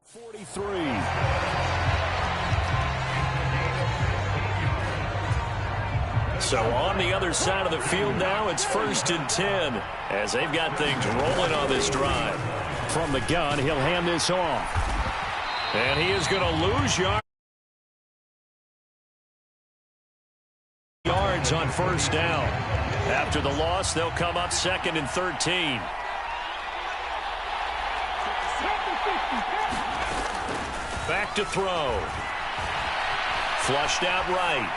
43. So on the other side of the field now, it's 1st and 10 as they've got things rolling on this drive. From the gun, he'll hand this off. And he is going to lose yards on 1st down. After the loss, they'll come up 2nd and 13. Back to throw. Flushed out right.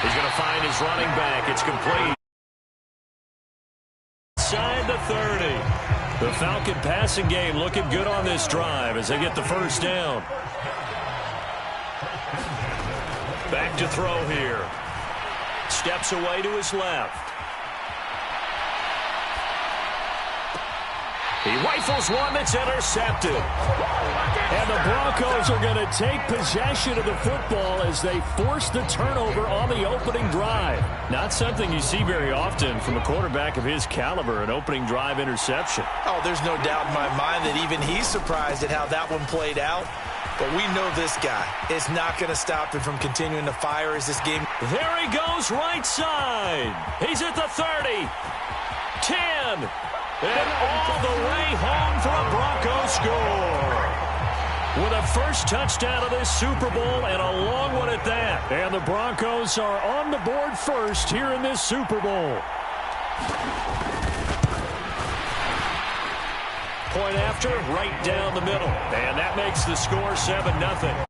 He's going to find his running back. It's complete. Inside the 30. The Falcon passing game looking good on this drive as they get the 1st down. Back to throw here. Steps away to his left. He rifles one that's intercepted. And the Broncos are going to take possession of the football as they force the turnover on the opening drive. Not something you see very often from a quarterback of his caliber, an opening drive interception. Oh, there's no doubt in my mind that even he's surprised at how that one played out. But we know this guy is not going to stop him from continuing to fire as this game. There he goes, right side. He's at the 30. 10. And all the way home for a Bronco score. With a first touchdown of this Super Bowl and a long one at that. And the Broncos are on the board first here in this Super Bowl. Point after, right down the middle. And that makes the score 7-0.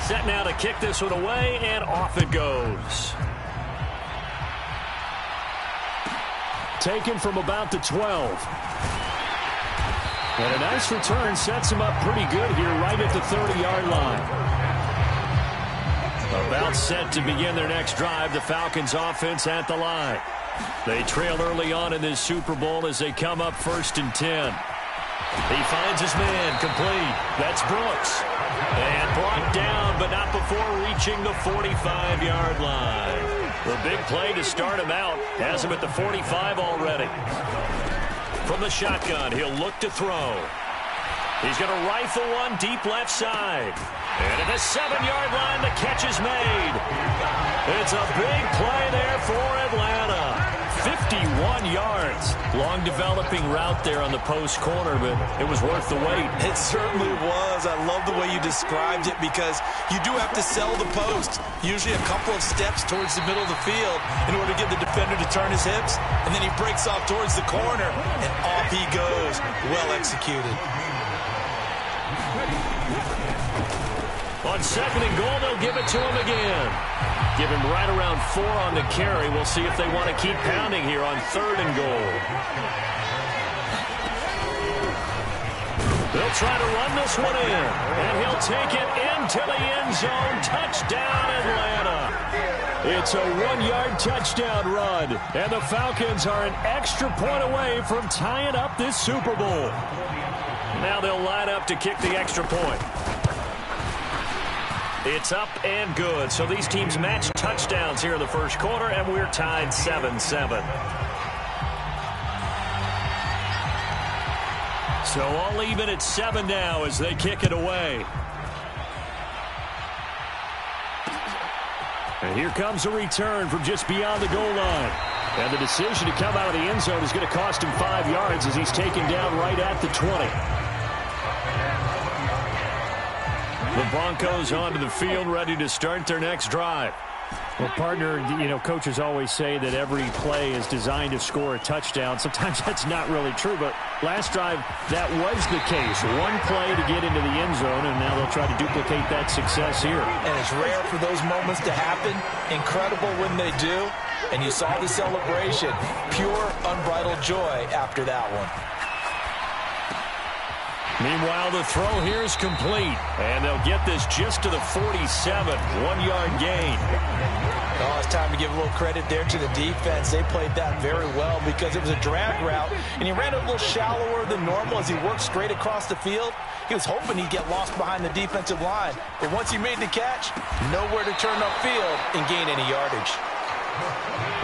Set now to kick this one away, and off it goes. Taken from about the 12. And a nice return sets him up pretty good here right at the 30-yard line. About set to begin their next drive, the Falcons offense at the line. They trail early on in this Super Bowl as they come up 1st and 10. He finds his man, complete. That's Brooks. And brought down, but not before reaching the 45-yard line. The big play to start him out has him at the 45 already. From the shotgun, he'll look to throw. He's going to rifle one deep left side. And at the 7-yard line, the catch is made. It's a big play there for Atlanta. 51 yards. Long developing route there on the post corner, but it was worth the wait. It certainly was. I love the way you described it because you do have to sell the post. Usually a couple of steps towards the middle of the field in order to get the defender to turn his hips. And then he breaks off towards the corner, and off he goes. Well executed. On 2nd and goal, they'll give it to him again. Give him right around 4 on the carry. We'll see if they want to keep pounding here on 3rd and goal. They'll try to run this one in. And he'll take it into the end zone. Touchdown, Atlanta. It's a 1-yard touchdown run. And the Falcons are an extra point away from tying up this Super Bowl. Now they'll line up to kick the extra point. It's up and good. So these teams match touchdowns here in the first quarter, and we're tied 7-7. So all even at 7 now as they kick it away. And here comes a return from just beyond the goal line. And the decision to come out of the end zone is going to cost him 5 yards as he's taken down right at the 20. The Broncos onto the field, ready to start their next drive. Well, partner, coaches always say that every play is designed to score a touchdown. Sometimes that's not really true, but last drive, that was the case. One play to get into the end zone, and now they'll try to duplicate that success here. And it's rare for those moments to happen. Incredible when they do. And you saw the celebration. Pure, unbridled joy after that one. Meanwhile, the throw here is complete. And they'll get this just to the 47. 1-yard gain. Oh, it's time to give a little credit there to the defense. They played that very well because it was a drag route. And he ran it a little shallower than normal as he worked straight across the field. He was hoping he'd get lost behind the defensive line. But once he made the catch, nowhere to turn upfield and gain any yardage.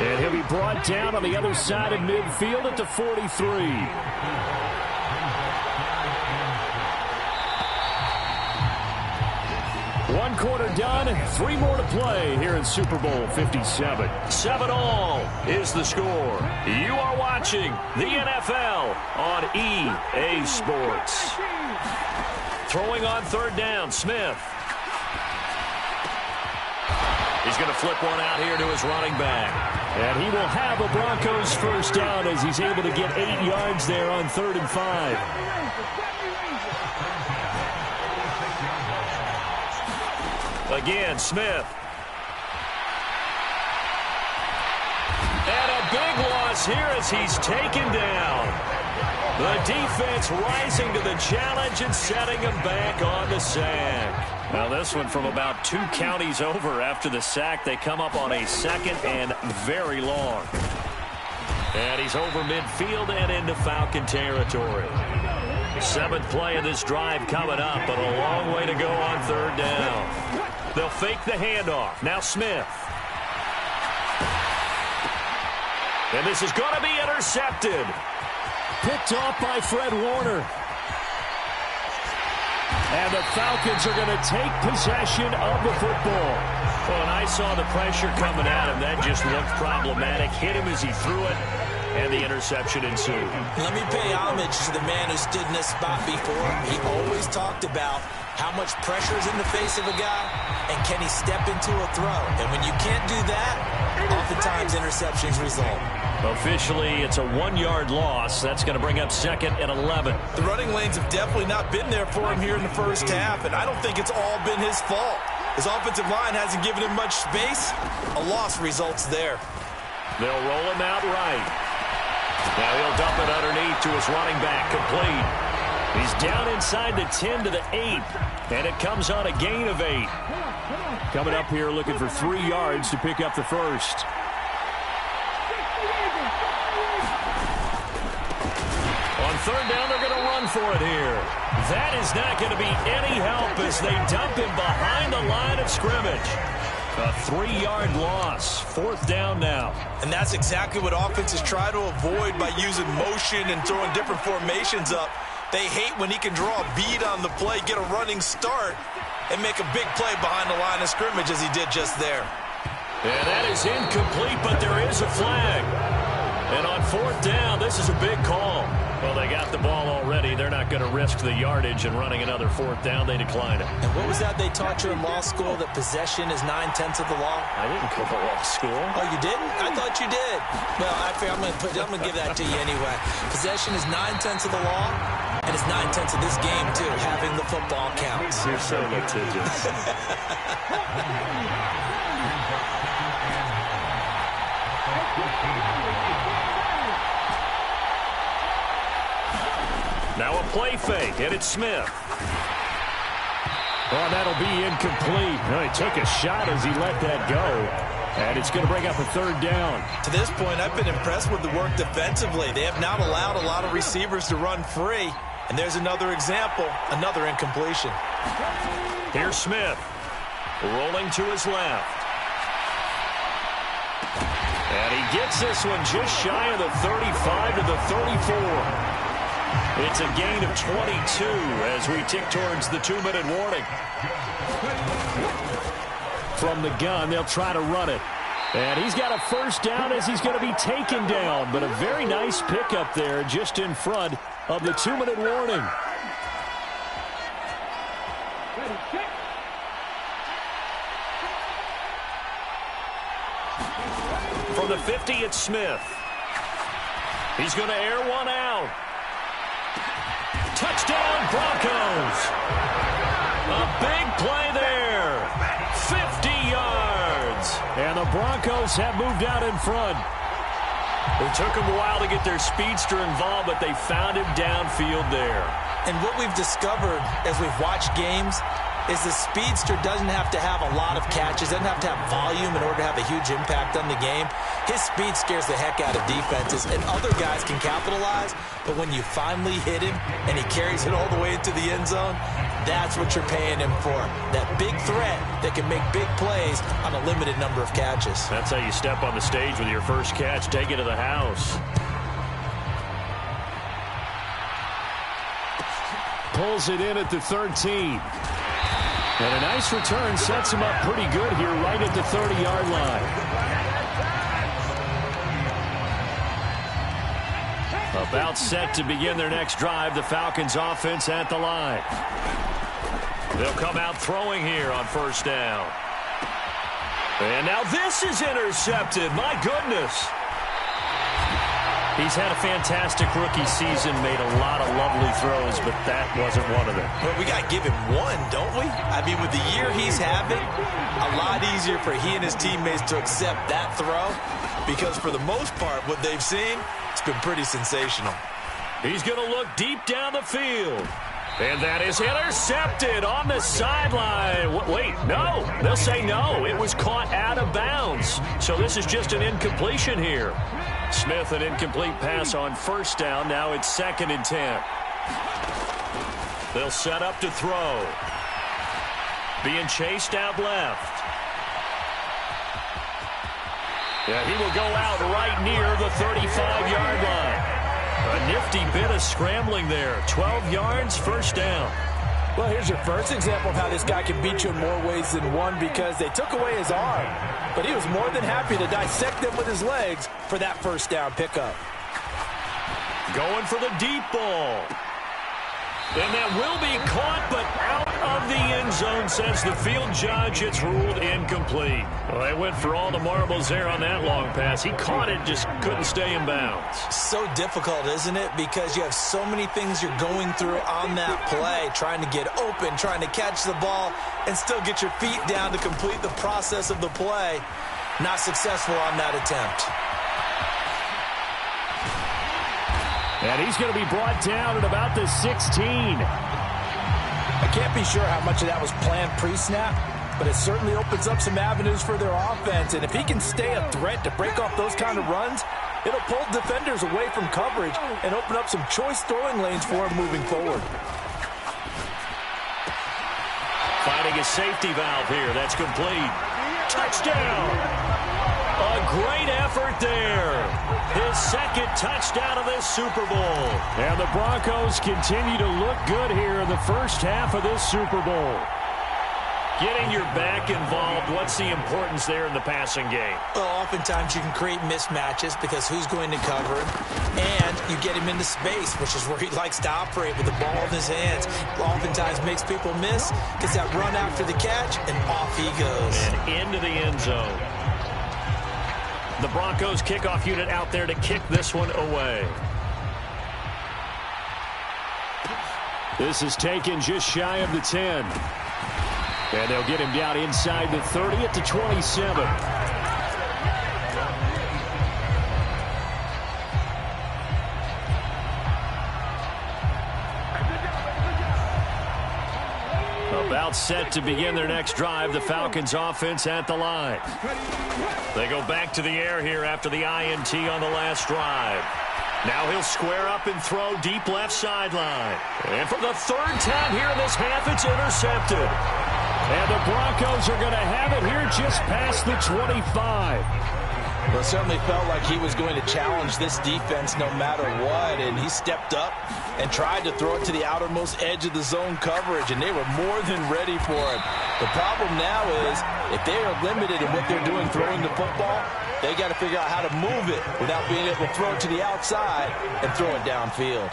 And he'll be brought down on the other side of midfield at the 43. One quarter done, 3 more to play here in Super Bowl 57. 7-all is the score. You are watching the NFL on EA Sports. Throwing on third down, Smith. He's going to flip one out here to his running back. And he will have a Broncos first down as he's able to get 8 yards there on 3rd and 5. Again, Smith. And a big loss here as he's taken down. The defense rising to the challenge and setting him back on the sack. Now this one from about 2 counties over after the sack. They come up on a 2nd and very long. And he's over midfield and into Falcon territory. 7th play of this drive coming up, but a long way to go on 3rd down. They'll fake the handoff. Now Smith. And this is going to be intercepted. Picked off by Fred Warner. And the Falcons are going to take possession of the football. Well, and I saw the pressure coming at him. That just looked problematic. Hit him as he threw it, and the interception ensued. Let me pay homage to the man who stood in this spot before. He always talked about how much pressure is in the face of a guy, and can he step into a throw? And when you can't do that, oftentimes interceptions result. Officially, it's a 1-yard loss. That's going to bring up 2nd and 11. The running lanes have definitely not been there for him here in the first half, and I don't think it's all been his fault. His offensive line hasn't given him much space. A loss results there. They'll roll him out right. Now he'll dump it underneath to his running back, complete. He's down inside the 10 to the 8, and it comes on a gain of 8. Coming up here looking for 3 yards to pick up the first. On 3rd down, they're going to run for it here. That is not going to be any help as they dump him behind the line of scrimmage. A 3-yard loss. 4th down now. And that's exactly what offenses try to avoid by using motion and throwing different formations up. They hate when he can draw a bead on the play, get a running start, and make a big play behind the line of scrimmage as he did just there. And that is incomplete, but there is a flag. And on 4th down, this is a big call. Well, they got the ball already. They're not going to risk the yardage and running another 4th down. They decline it. And what was that they taught you in law school, that possession is 9/10 of the law? I didn't go to law school. Oh, you didn't? I thought you did. Well, I'm going to give that to you anyway. Possession is 9/10 of the law, and it's 9/10 of this game, too, having the football counts. You're so litigious. Now a play fake, and it's Smith. Well, that'll be incomplete. Well, he took a shot as he let that go. And it's going to bring up a 3rd down. To this point, I've been impressed with the work defensively. They have not allowed a lot of receivers to run free. And there's another example, another incompletion. Here's Smith, rolling to his left. And he gets this one just shy of the 35 to the 34. It's a gain of 22 as we tick towards the 2-minute warning. From the gun, they'll try to run it. And he's got a first down as he's going to be taken down. But a very nice pickup there just in front of the 2-minute warning. From the 50, it's Smith. He's going to air one out. Touchdown, Broncos. A big play there. 50 yards. And the Broncos have moved out in front. It took them a while to get their speedster involved, but they found him downfield there. And what we've discovered as we've watched games, is the speedster doesn't have to have a lot of catches, doesn't have to have volume in order to have a huge impact on the game. His speed scares the heck out of defenses, and other guys can capitalize, but when you finally hit him and he carries it all the way into the end zone, that's what you're paying him for. That big threat that can make big plays on a limited number of catches. That's how you step on the stage with your first catch. Take it to the house. Pulls it in at the 13. And a nice return sets him up pretty good here right at the 30-yard line. About set to begin their next drive, the Falcons offense at the line. They'll come out throwing here on first down. And now this is intercepted. My goodness. He's had a fantastic rookie season, made a lot of lovely throws, but that wasn't one of them. Well, we got to give him one, don't we? I mean, with the year he's having, a lot easier for he and his teammates to accept that throw because for the most part, what they've seen, it's been pretty sensational. He's going to look deep down the field. And that is intercepted on the sideline. Wait, no. They'll say no. It was caught out of bounds. So this is just an incompletion here. Smith, an incomplete pass on first down. Now it's 2nd and 10. They'll set up to throw. Being chased out left. Yeah, he will go out right near the 35-yard line. A nifty bit of scrambling there. 12 yards, first down. Well, here's your first example of how this guy can beat you in more ways than one because they took away his arm. But he was more than happy to dissect them with his legs for that first down pickup. Going for the deep ball. And that will be caught, but out of the end zone, says the field judge. It's ruled incomplete. Well, they went for all the marbles there on that long pass. He caught it, just couldn't stay in bounds. So difficult, isn't it? Because you have so many things you're going through on that play, trying to get open, trying to catch the ball, and still get your feet down to complete the process of the play. Not successful on that attempt. And he's going to be brought down at about the 16. I can't be sure how much of that was planned pre-snap, but it certainly opens up some avenues for their offense. And if he can stay a threat to break off those kind of runs, it'll pull defenders away from coverage and open up some choice throwing lanes for him moving forward. Finding a safety valve here. That's complete. Touchdown! A great effort there. His second touchdown of this Super Bowl. And the Broncos continue to look good here in the first half of this Super Bowl. Getting your back involved, what's the importance there in the passing game? Well, oftentimes you can create mismatches because who's going to cover him? And you get him into space, which is where he likes to operate with the ball in his hands. Oftentimes makes people miss, gets that run after the catch, and off he goes. And into the end zone. The Broncos kickoff unit out there to kick this one away. This is taken just shy of the 10. And they'll get him down inside the 30 at the 27. About set to begin their next drive, the Falcons offense at the line. They go back to the air here after the INT on the last drive. Now he'll square up and throw deep left sideline. And for the third time here in this half, it's intercepted. And the Broncos are going to have it here just past the 25. Well, it certainly felt like he was going to challenge this defense no matter what, and he stepped up and tried to throw it to the outermost edge of the zone coverage, and they were more than ready for it. The problem now is if they are limited in what they're doing throwing the football, they got to figure out how to move it without being able to throw it to the outside and throw it downfield.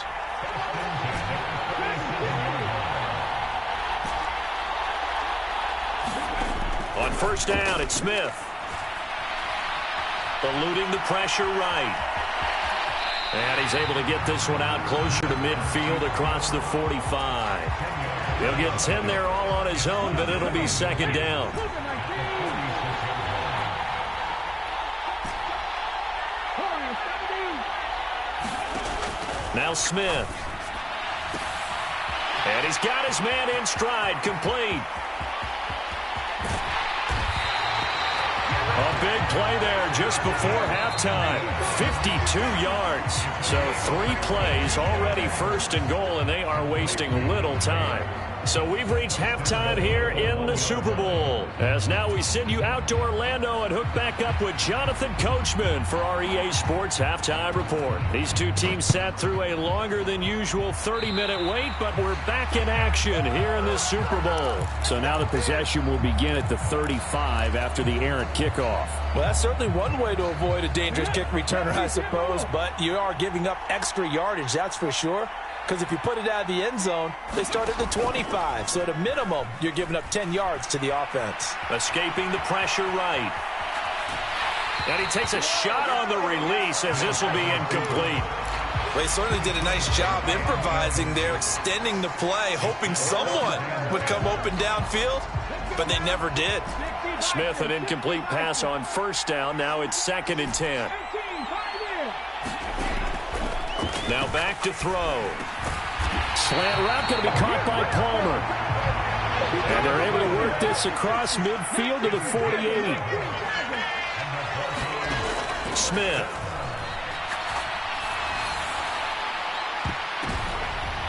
On first down, it's Smith. Eluding the pressure right. And he's able to get this one out closer to midfield across the 45. He'll get 10 there all on his own, but it'll be second down. Now Smith. And he's got his man in stride, complete. big play there just before halftime. 52 yards. So 3 plays already first and goal, and they are wasting little time. So we've reached halftime here in the Super Bowl. As now we send you out to Orlando and hook back up with Jonathan Coachman for our EA Sports Halftime Report. These two teams sat through a longer than usual 30-minute wait, but we're back in action here in the Super Bowl. So now the possession will begin at the 35 after the errant kickoff. Well, that's certainly one way to avoid a dangerous kick returner, I suppose, but you are giving up extra yardage, that's for sure. Because if you put it out of the end zone, they start at the 25. So at a minimum, you're giving up 10 yards to the offense. Escaping the pressure right. And he takes a shot on the release as this will be incomplete. They certainly did a nice job improvising there, extending the play, hoping someone would come open downfield, but they never did. Smith, an incomplete pass on first down. Now it's 2nd and 10. Now back to throw. Slant route going to be caught by Palmer. And they're able to work this across midfield to the 48. Smith.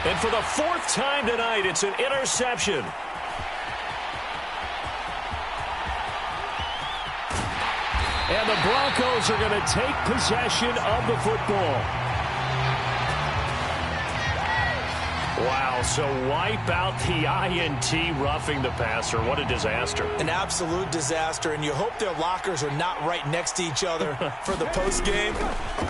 And for the 4th time tonight, it's an interception. And the Broncos are going to take possession of the football. Wow, so wipe out the INT roughing the passer. What a disaster. An absolute disaster, and you hope their lockers are not right next to each other for the postgame.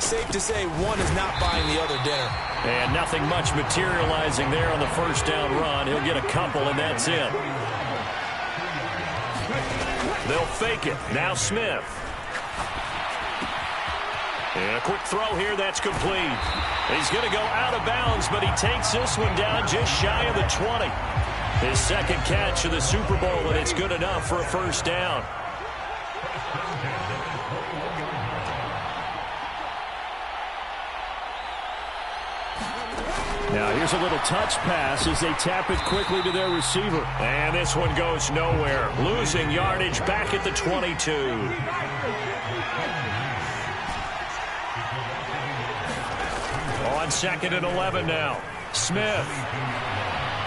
Safe to say one is not buying the other dinner. And nothing much materializing there on the first down run. He'll get a couple, and that's it. They'll fake it. Now Smith. And a quick throw here, that's complete. He's going to go out of bounds, but he takes this one down just shy of the 20. His 2nd catch of the Super Bowl, and it's good enough for a first down. Now here's a little touch pass as they tap it quickly to their receiver. And this one goes nowhere. Losing yardage back at the 22. On 2nd and 11 now. Smith.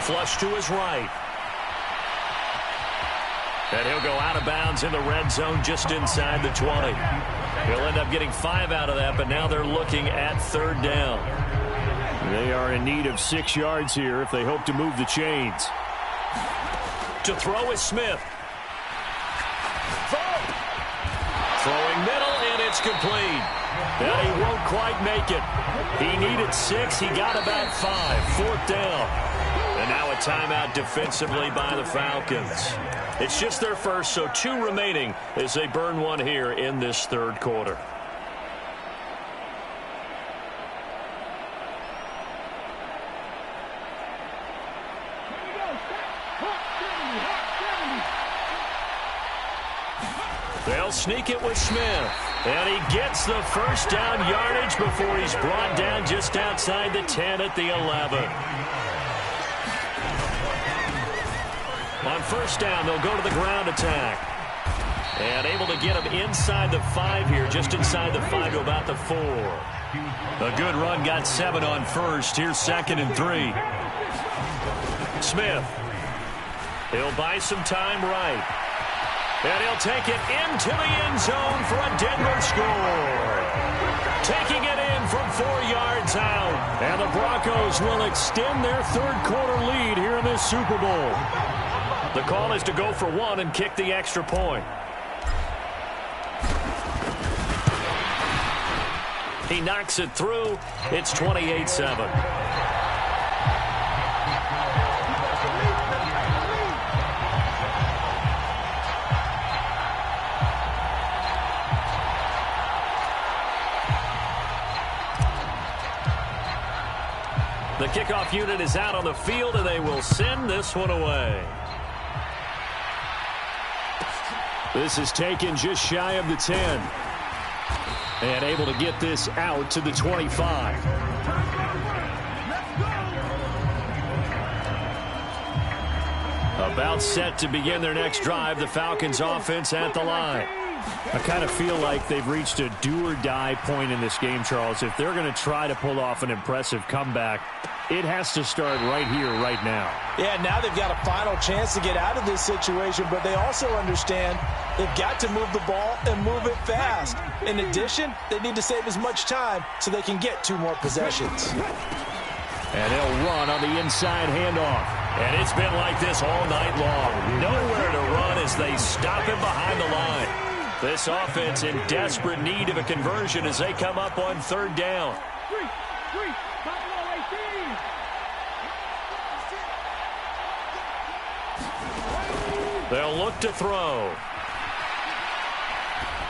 Flush to his right. And he'll go out of bounds in the red zone just inside the 20. He'll end up getting 5 out of that, but now they're looking at 3rd down. They are in need of 6 yards here if they hope to move the chains. To throw is Smith. Throwing middle, and it's complete. And he won't quite make it. He needed 6. He got about 5. 4th down. And now a timeout defensively by the Falcons. It's just their first, so 2 remaining as they burn one here in this 3rd quarter. They'll sneak it with Smith. And he gets the first down yardage before he's brought down just outside the 10 at the 11. On first down, they'll go to the ground attack. And able to get him inside the 5 here, just inside the 5 to about the 4. A good run, got 7 on first. Here's 2nd and 3. Smith. He'll buy some time right. And he'll take it into the end zone for a Denver score. Taking it in from 4 yards out. And the Broncos will extend their 3rd quarter lead here in this Super Bowl. The call is to go for 1 and kick the extra point. He knocks it through. It's 28-7. The kickoff unit is out on the field, and they will send this one away. This is taken just shy of the 10. And able to get this out to the 25. About set to begin their next drive. The Falcons offense at the line. I kind of feel like they've reached a do-or-die point in this game, Charles. If they're going to try to pull off an impressive comeback, it has to start right here, right now. Yeah, now they've got a final chance to get out of this situation, but they also understand they've got to move the ball and move it fast. In addition, they need to save as much time so they can get 2 more possessions. And they'll run on the inside handoff. And it's been like this all night long. Nowhere to run as they stop him behind the line. This offense in desperate need of a conversion as they come up on 3rd down. They'll look to throw.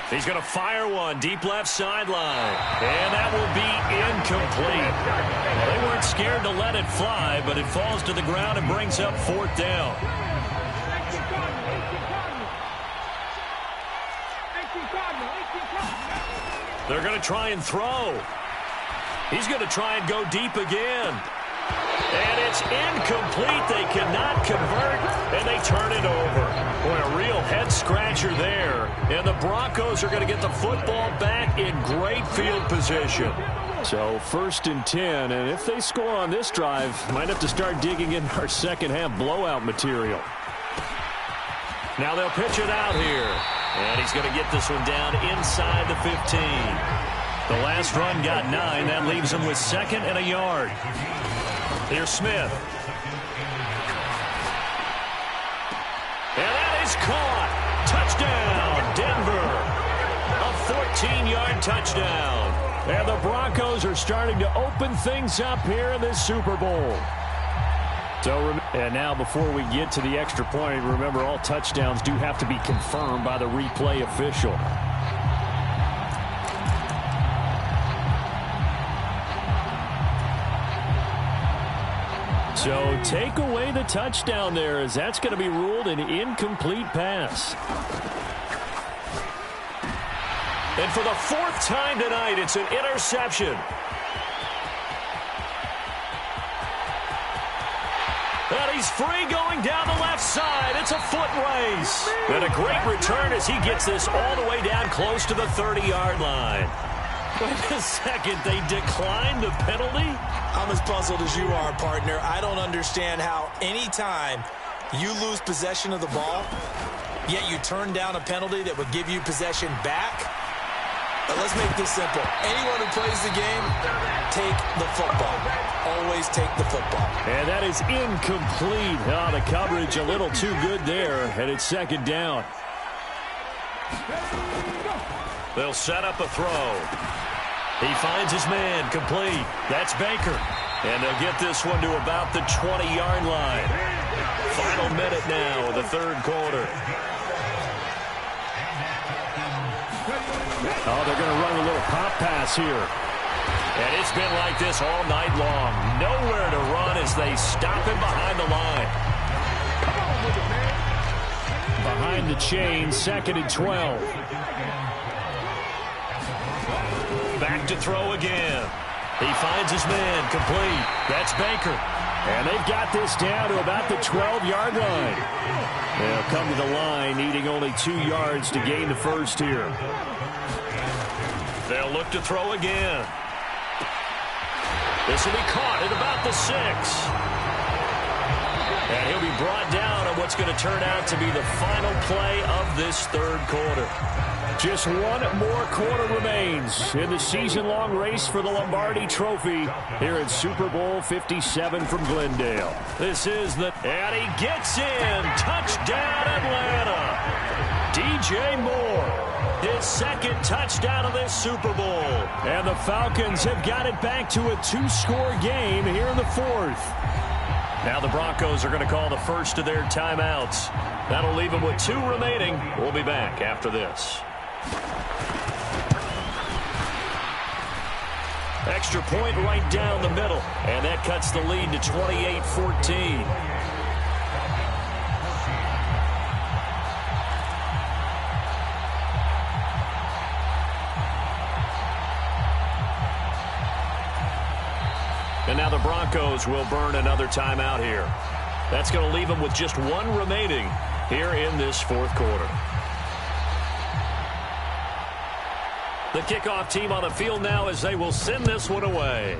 He's going to fire one deep left sideline. And that will be incomplete. Well, they weren't scared to let it fly, but it falls to the ground and brings up 4th down. They're going to try and throw. He's going to try and go deep again. And it's incomplete. They cannot convert, and they turn it over. Boy, a real head-scratcher there. And the Broncos are going to get the football back in great field position. So 1st and 10, and if they score on this drive, might have to start digging in our second-half blowout material. Now they'll pitch it out here. And he's going to get this one down inside the 15. The last run got 9. That leaves him with 2nd and a yard. Here's Smith. And that is caught. Touchdown, Denver. A 14-yard touchdown. And the Broncos are starting to open things up here in this Super Bowl. And now before we get to the extra point, remember all touchdowns do have to be confirmed by the replay official. So take away the touchdown there, as that's going to be ruled an incomplete pass. And for the 4th time tonight, it's an interception. And he's free going down the left side. It's a foot race. And a great return as he gets this all the way down close to the 30-yard line. Wait a second, they declined the penalty? I'm as puzzled as you are, partner. I don't understand how any time you lose possession of the ball, yet you turn down a penalty that would give you possession back. But let's make this simple. Anyone who plays the game, take the football. Always take the football. And that is incomplete. Oh, the coverage a little too good there, and it's 2nd down. They'll set up a throw. He finds his man, complete. That's Baker. And they'll get this one to about the 20-yard line. Final minute now of the 3rd quarter. Oh, they're going to run a little pop pass here. And it's been like this all night long. Nowhere to run as they stop him behind the line. Behind the chain, 2nd and 12. Back to throw again. He finds his man, complete. That's Baker. And they've got this down to about the 12-yard line. They'll come to the line, needing only 2 yards to gain the first here. They'll look to throw again. This will be caught at about the 6. And he'll be brought down on what's going to turn out to be the final play of this 3rd quarter. Just 1 more quarter remains in the season-long race for the Lombardi Trophy here in Super Bowl 57 from Glendale. This is and he gets in. Touchdown, Atlanta. DJ Moore, his 2nd touchdown of this Super Bowl. And the Falcons have got it back to a 2-score game here in the 4th. Now the Broncos are going to call the first of their timeouts. That'll leave them with 2 remaining. We'll be back after this. Extra point right down the middle. And that cuts the lead to 28-14. And now the Broncos will burn another timeout here. That's going to leave them with just 1 remaining here in this 4th quarter. The kickoff team on the field now as they will send this one away.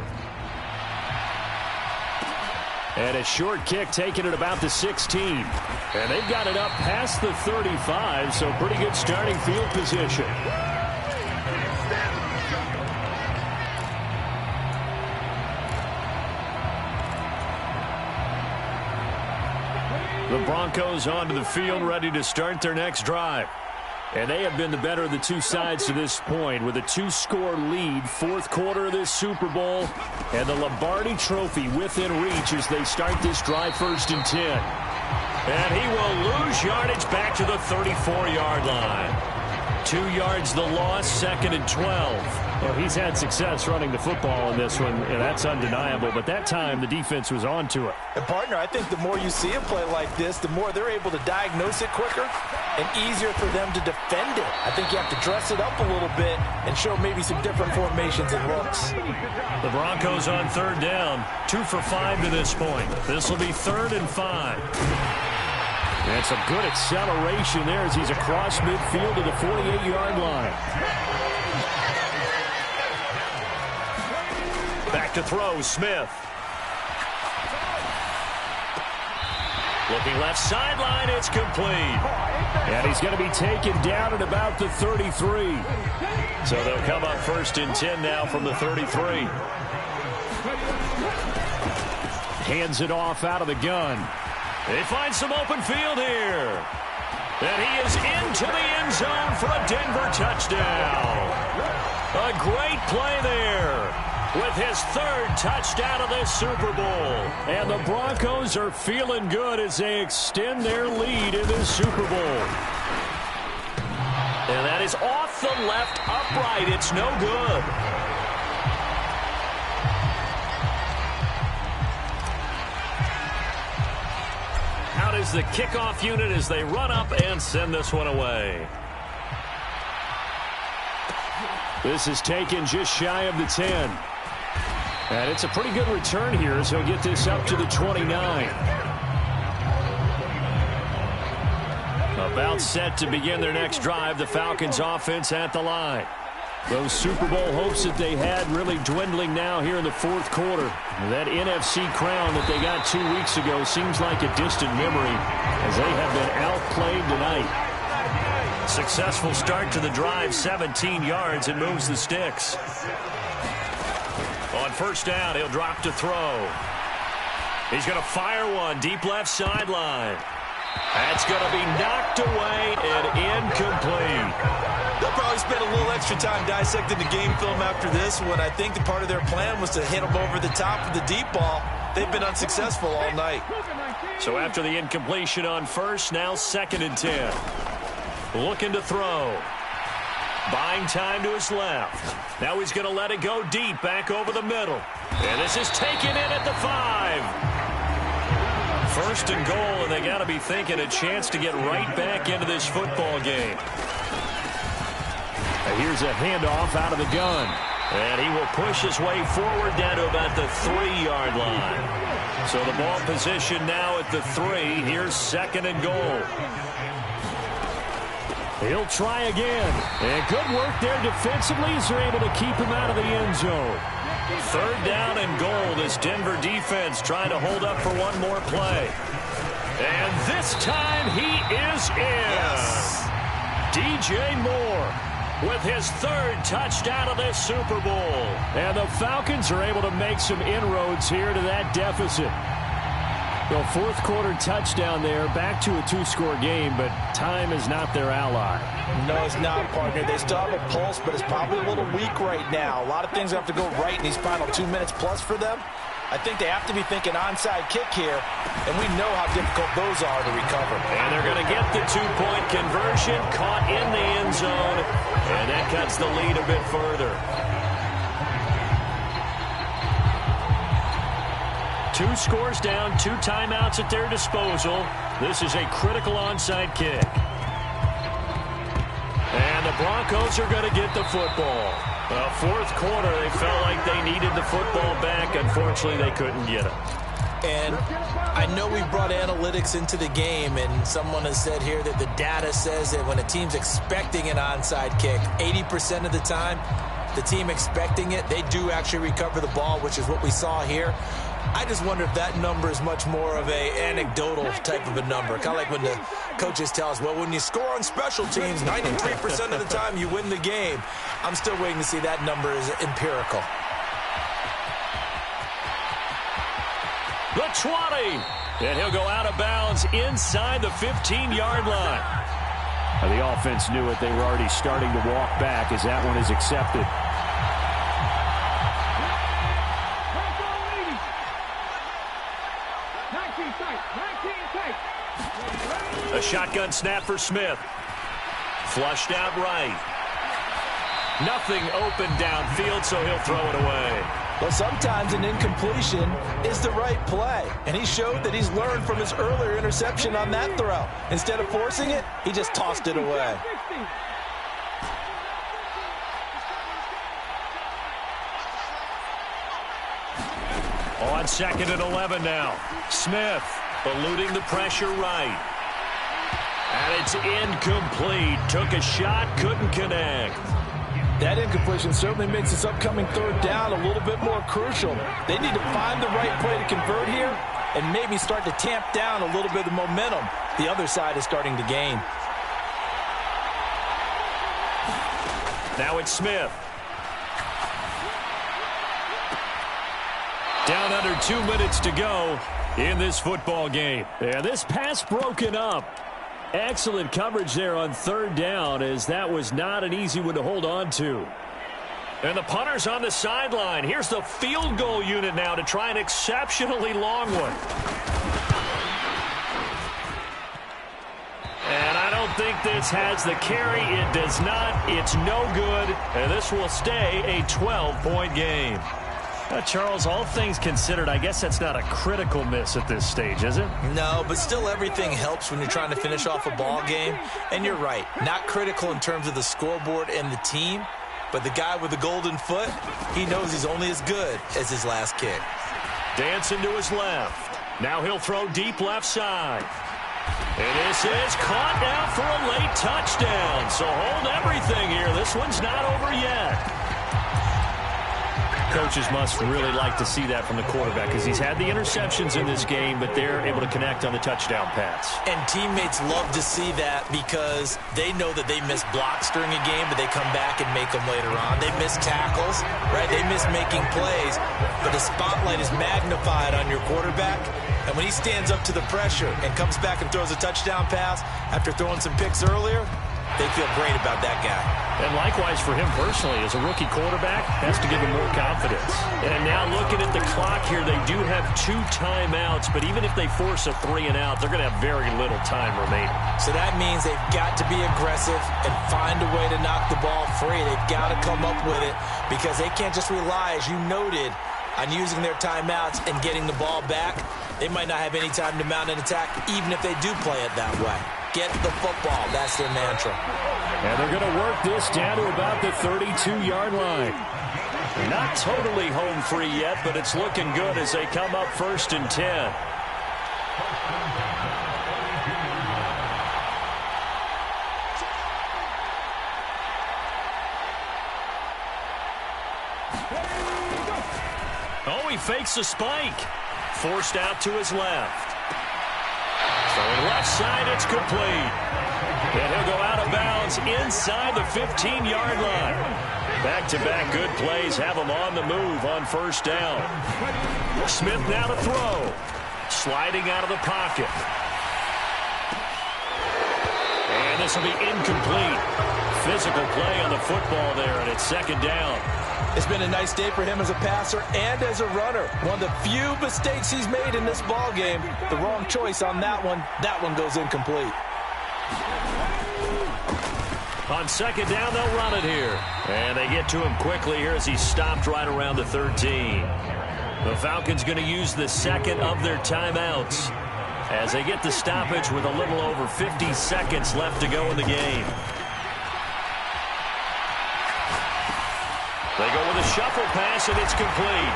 And a short kick taken at about the 16. And they've got it up past the 35, so pretty good starting field position. The Broncos onto the field, ready to start their next drive. And they have been the better of the two sides to this point with a 2-score lead, fourth quarter of this Super Bowl, and the Lombardi Trophy within reach as they start this drive 1st and 10. And he will lose yardage back to the 34-yard line. 2 yards the loss, 2nd and 12. Well, he's had success running the football in this one, and that's undeniable. But that time, the defense was on to it. And, partner, I think the more you see a play like this, the more they're able to diagnose it quicker and easier for them to defend it. I think you have to dress it up a little bit and show maybe some different formations and looks. The Broncos on 3rd down, 2 for 5 to this point. This will be 3rd and 5. And some good acceleration there as he's across midfield to the 48-yard line. Back to throw, Smith. Looking left sideline, it's complete. And he's going to be taken down at about the 33. So they'll come up 1st and 10 now from the 33. Hands it off out of the gun. They find some open field here. And he is into the end zone for a Denver touchdown. A great play there with his 3rd touchdown of this Super Bowl. And the Broncos are feeling good as they extend their lead in this Super Bowl. And that is off the left upright. It's no good. Out is the kickoff unit as they run up and send this one away. This is taken just shy of the 10. And it's a pretty good return here as he'll get this up to the 29. About set to begin their next drive, the Falcons offense at the line. Those Super Bowl hopes that they had really dwindling now here in the 4th quarter. That NFC crown that they got 2 weeks ago seems like a distant memory as they have been outplayed tonight. Successful start to the drive, 17 yards, and moves the sticks. On 1st down, he'll drop to throw. He's going to fire one deep left sideline. That's going to be knocked away and incomplete. They'll probably spend a little extra time dissecting the game film after this one. I think the part of their plan was to hit them over the top of the deep ball. They've been unsuccessful all night. So after the incompletion on 1st, now 2nd and 10. Looking to throw. Buying time to his left. Now he's going to let it go deep back over the middle. And this is taken in at the 5. 1st and goal, and they got to be thinking a chance to get right back into this football game. Here's a handoff out of the gun. And he will push his way forward down to about the 3-yard line. So the ball position now at the 3. Here's 2nd and goal. He'll try again. And good work there defensively as they're able to keep him out of the end zone. 3rd down and goal. This Denver defense trying to hold up for one more play. And this time he is in. Yes. DJ Moore with his 3rd touchdown of this Super Bowl. And the Falcons are able to make some inroads here to that deficit. The 4th quarter touchdown there, back to a 2-score game, but time is not their ally. No, it's not, partner. They still have a pulse, but it's probably a little weak right now. A lot of things have to go right in these final 2 minutes plus for them. I think they have to be thinking onside kick here, and we know how difficult those are to recover. And they're going to get the 2-point conversion, caught in the end zone, and that cuts the lead a bit further. 2 scores down, 2 timeouts at their disposal. This is a critical onside kick. And the Broncos are going to get the football. 4th quarter, they felt like they needed the football back. Unfortunately, they couldn't get it. And I know we brought analytics into the game, and someone has said here that the data says that when a team's expecting an onside kick, 80% of the time, the team expecting it, they do actually recover the ball, which is what we saw here. I just wonder if that number is much more of a anecdotal type of a number. Kind of like when the coaches tell us, well, when you score on special teams, 93% of the time you win the game. I'm still waiting to see that number is empirical. The 20, and he'll go out of bounds inside the 15-yard line. The offense knew it. They were already starting to walk back as that one is accepted. A shotgun snap for Smith. Flushed out right. Nothing open downfield, so he'll throw it away. Well, sometimes an incompletion is the right play, and he showed that he's learned from his earlier interception on that throw. Instead of forcing it, he just tossed it away. On 2nd and 11 now. Smith eluding the pressure right. And it's incomplete. Took a shot, couldn't connect. That incompletion certainly makes this upcoming third down a little bit more crucial. They need to find the right play to convert here and maybe start to tamp down a little bit of the momentum the other side is starting to gain. Now it's Smith. Down under 2 minutes to go in this football game. Yeah, this pass broken up. Excellent coverage there on third down, as that was not an easy one to hold on to. And the punter's on the sideline. Here's the field goal unit now to try an exceptionally long one. And I don't think this has the carry. It does not. It's no good. And this will stay a 12-point game. Charles, all things considered, I guess that's not a critical miss at this stage, is it? No, but still everything helps when you're trying to finish off a ball game. And you're right, not critical in terms of the scoreboard and the team, but the guy with the golden foot, he knows he's only as good as his last kick. Dancing to his left. Now he'll throw deep left side. And this is caught now for a late touchdown. So hold everything here. This one's not over yet. Coaches must really like to see that from the quarterback, because he's had the interceptions in this game, but they're able to connect on the touchdown pass. And teammates love to see that because they know that they miss blocks during a game, but they come back and make them later on. They miss tackles, right? They miss making plays, but the spotlight is magnified on your quarterback. And when he stands up to the pressure and comes back and throws a touchdown pass after throwing some picks earlier, they feel great about that guy. And likewise for him personally, as a rookie quarterback, has to give him more confidence. And now looking at the clock here, they do have 2 timeouts, but even if they force a 3 and out, they're going to have very little time remaining. So that means they've got to be aggressive and find a way to knock the ball free. They've got to come up with it because they can't just rely, as you noted, on using their timeouts and getting the ball back. They might not have any time to mount an attack, even if they do play it that way. Get the football. That's their mantra. And they're going to work this down to about the 32-yard line. Not totally home free yet, but it's looking good as they come up 1st and 10. Oh, he fakes a spike. Forced out to his left. Throwing left side, it's complete. And he'll go out of bounds inside the 15-yard line. Back-to-back good plays have him on the move on 1st down. Smith now to throw. Sliding out of the pocket. And this will be incomplete. Physical play on the football there, and it's 2nd down. It's been a nice day for him as a passer and as a runner. One of the few mistakes he's made in this ball game. The wrong choice on that one. That one goes incomplete. On 2nd down, they'll run it here. And they get to him quickly here as he's stopped right around the 13. The Falcons going to use the 2nd of their timeouts as they get the stoppage with a little over 50 seconds left to go in the game. They go with a shuffle pass, and it's complete.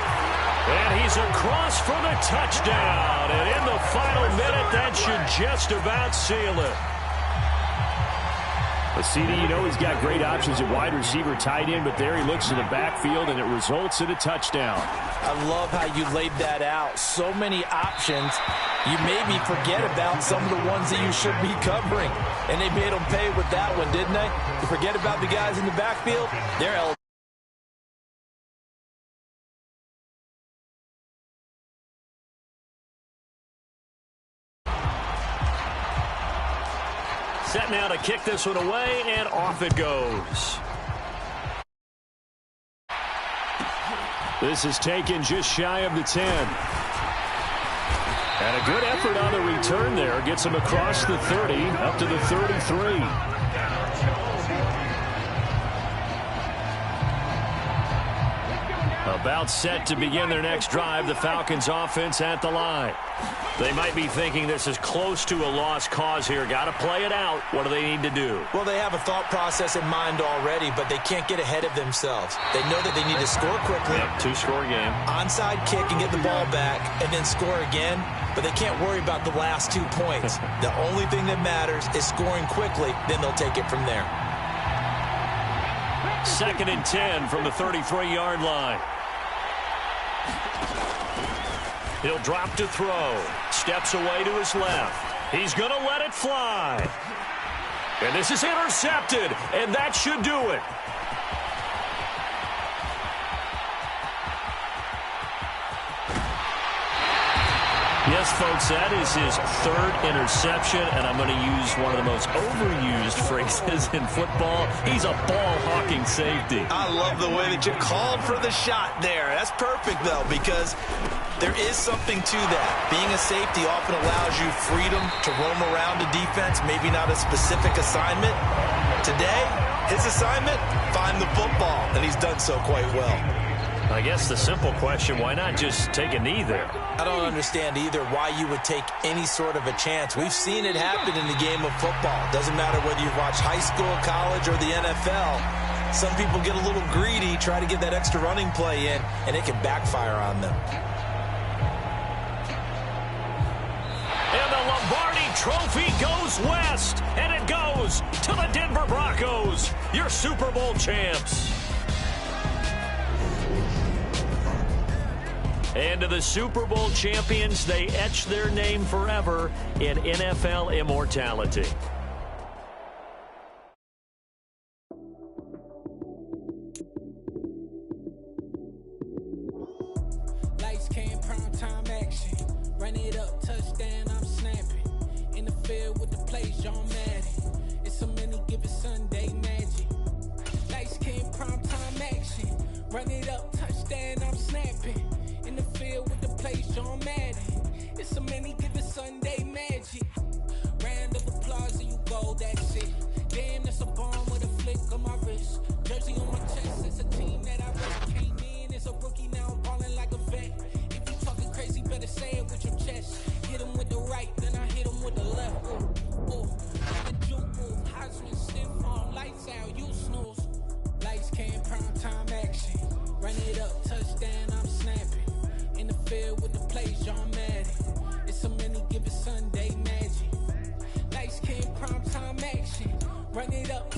And he's across for the touchdown. And in the final minute, that should just about seal it. But CD, you know he's got great options at wide receiver, tight end, but there he looks in the backfield, and it results in a touchdown. I love how you laid that out. So many options. You maybe forget about some of the ones that you should be covering. And they made them pay with that one, didn't they? You forget about the guys in the backfield, they're eligible. Set now to kick this one away, and off it goes. This is taken just shy of the 10. And a good effort on the return there. Gets him across the 30, up to the 33. About set to begin their next drive, the Falcons offense at the line. They might be thinking this is close to a lost cause here. Got to play it out. What do they need to do? Well, they have a thought process in mind already, but they can't get ahead of themselves. They know that they need to score quickly. Yep, two-score game. Onside kick and get the ball back and then score again, but they can't worry about the last 2 points. The only thing that matters is scoring quickly, then they'll take it from there. 2nd and 10 from the 33-yard line. He'll drop to throw. Steps away to his left. He's going to let it fly. And this is intercepted, and that should do it. Yes, folks, that is his 3rd interception, and I'm going to use one of the most overused phrases in football. He's a ball-hawking safety. I love the way that you called for the shot there. That's perfect, though, because there is something to that. Being a safety often allows you freedom to roam around a defense, maybe not a specific assignment. Today, his assignment, find the football, and he's done so quite well. I guess the simple question, why not just take a knee there? I don't understand either why you would take any sort of a chance. We've seen it happen in the game of football. Doesn't matter whether you've watched high school, college, or the NFL. Some people get a little greedy, try to get that extra running play in, and it can backfire on them. And the Lombardi Trophy goes west, and it goes to the Denver Broncos, your Super Bowl champs. And to the Super Bowl champions, they etch their name forever in NFL immortality. Lights, cam, prime time action. Run it up, touchdown, I'm snapping. In the field with the plays, John Madden. It's a many given Sunday magic. Lights, cam, prime time action. Run it up, touchdown, I'm snapping. In the field with the plays, John Madden. It's a many given Sunday magic. Round of applause and you go, that's it. Damn, that's a bomb with a flick on my wrist. Jersey on my chest, it's a team that I really came in. It's a rookie, now I'm balling like a vet. If you talking crazy, better say it with your chest. Hit him with the right, then I hit him with the left. Ooh, ooh, the juke, ooh, Heisman, stiff arm, lights out, you snooze. Lights, cam, prime time action. Run it up, touchdown, I'm snapping. In the field with the plays, John Madden. It's a many given Sunday magic. Lights, cam, prime time action. Run it up,